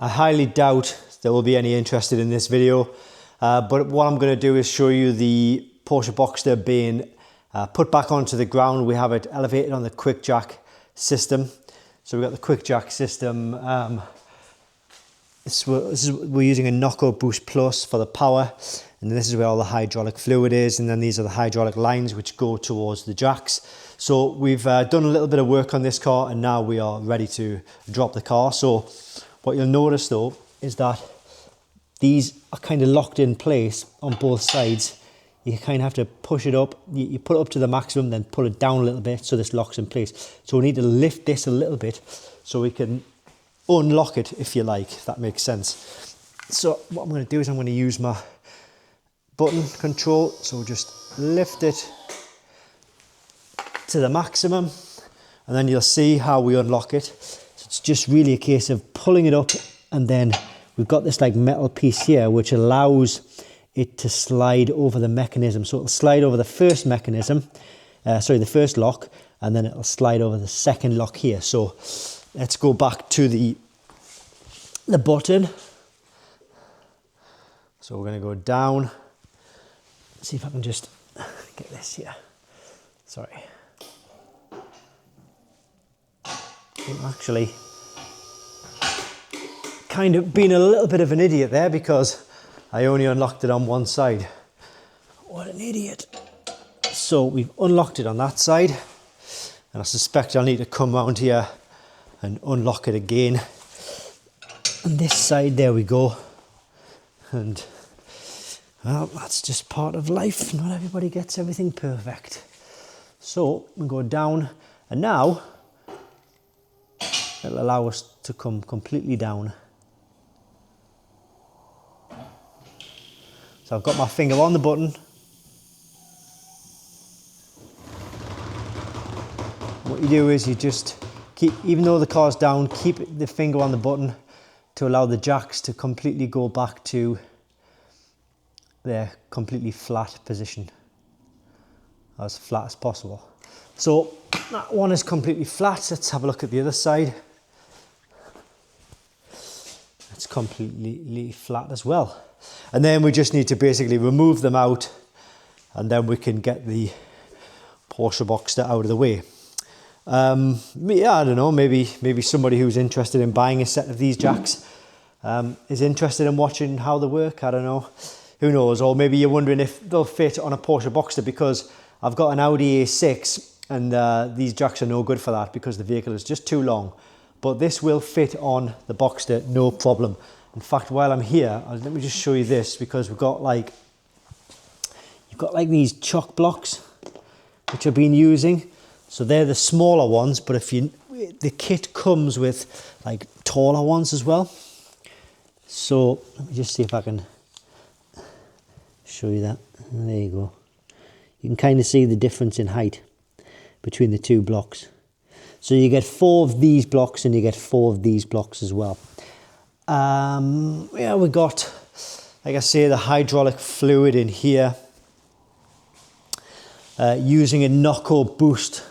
I highly doubt there will be any interested in this video, but what I'm going to do is show you the Porsche Boxster being put back onto the ground. We have it elevated on the quick jack system. So we've got the quick jack system. We're using a Knockout Boost Plus for the power, and this is where all the hydraulic fluid is, and then these are the hydraulic lines which go towards the jacks. So we've done a little bit of work on this car, and now we are ready to drop the car. So what you'll notice though is that these are kind of locked in place on both sides. You kind of have to push it up, you put it up to the maximum, then pull it down a little bit so this locks in place. So we need to lift this a little bit so we can unlock it, if you like, if that makes sense. So what I'm going to do is I'm going to use my button control. So just lift it to the maximum, and then you'll see how we unlock it. So it's just really a case of pulling it up, and then we've got this like metal piece here which allows it to slide over the mechanism. So it'll slide over the first mechanism, the first lock, and then it'll slide over the second lock here. So let's go back to the button. So we're going to go down. See if I can just get this here. Sorry. I'm actually kind of being a little bit of an idiot there because I only unlocked it on one side. What an idiot. So we've unlocked it on that side, and I suspect I'll need to come around here and unlock it again. And this side, there we go. And well, that's just part of life. Not everybody gets everything perfect. So we go down, and now it'll allow us to come completely down. So I've got my finger on the button. What you do is you just keep, even though the car's down, keep the finger on the button to allow the jacks to completely go back to their completely flat position, as flat as possible. So that one is completely flat. Let's have a look at the other side. It's completely flat as well. And then we just need to basically remove them out, and then we can get the Porsche Boxster out of the way. Yeah, I don't know, maybe somebody who's interested in buying a set of these jacks is interested in watching how they work. I don't know, who knows? Or maybe you're wondering if they'll fit on a Porsche Boxster, because I've got an Audi A6 and these jacks are no good for that because the vehicle is just too long. But this will fit on the Boxster, no problem. In fact, while I'm here, let me just show you this, because you've got like these chock blocks which I've been using. So they're the smaller ones, but the kit comes with like taller ones as well. So let me just see if I can show you that. There you go. You can kind of see the difference in height between the two blocks. So you get 4 of these blocks and you get 4 of these blocks as well. Yeah, we got, like I say, the hydraulic fluid in here. Using a Knockout Boost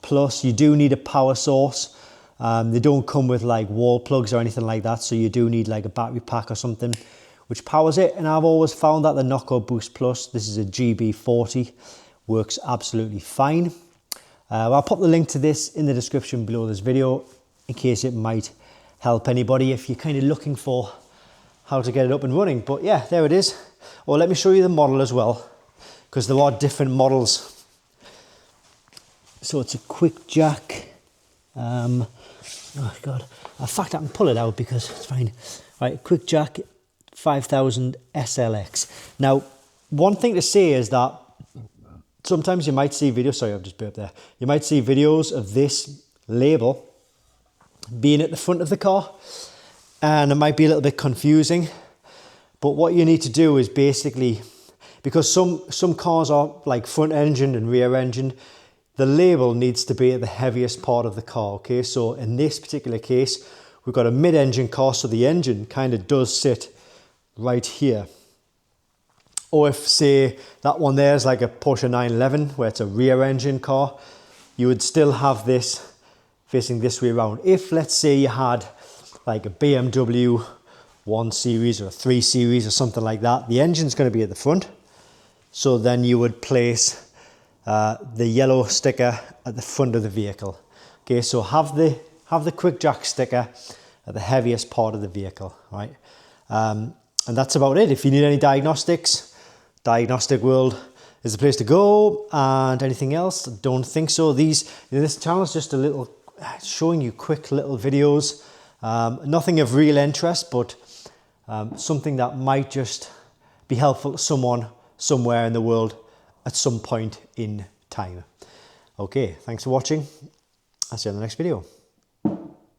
Plus, you do need a power source. They don't come with like wall plugs or anything like that, so you do need like a battery pack or something which powers it. And I've always found that the Knockout Boost Plus, this is a GB40, works absolutely fine. I'll pop the link to this in the description below this video in case it might help anybody if you're kind of looking for how to get it up and running. But yeah, there it is. Or let me show you the model as well, because there are different models. So it's a quick jack. Oh God. In fact, I can pull it out because it's fine. Right, quick jack 5000 SLX. Now, one thing to say is that sometimes you might see videos, sorry, I've just burped there. You might see videos of this label being at the front of the car, and it might be a little bit confusing. But what you need to do is basically, because some cars are like front engine and rear engine, the label needs to be at the heaviest part of the car, okay? So in this particular case, we've got a mid-engine car, so the engine kind of does sit right here. Or if, say, that one there is like a Porsche 911, where it's a rear engine car, you would still have this facing this way around. If, let's say, you had like a BMW 1 Series or a 3 Series or something like that, the engine's going to be at the front. So then you would place the yellow sticker at the front of the vehicle. Okay, so have the quick jack sticker at the heaviest part of the vehicle, right? And that's about it. If you need any diagnostics, Diagnostic World is the place to go. And anything else? Don't think so. This channel is just a little showing you quick little videos. Nothing of real interest, but something that might just be helpful to someone somewhere in the world at some point in time. Okay, thanks for watching. I'll see you in the next video.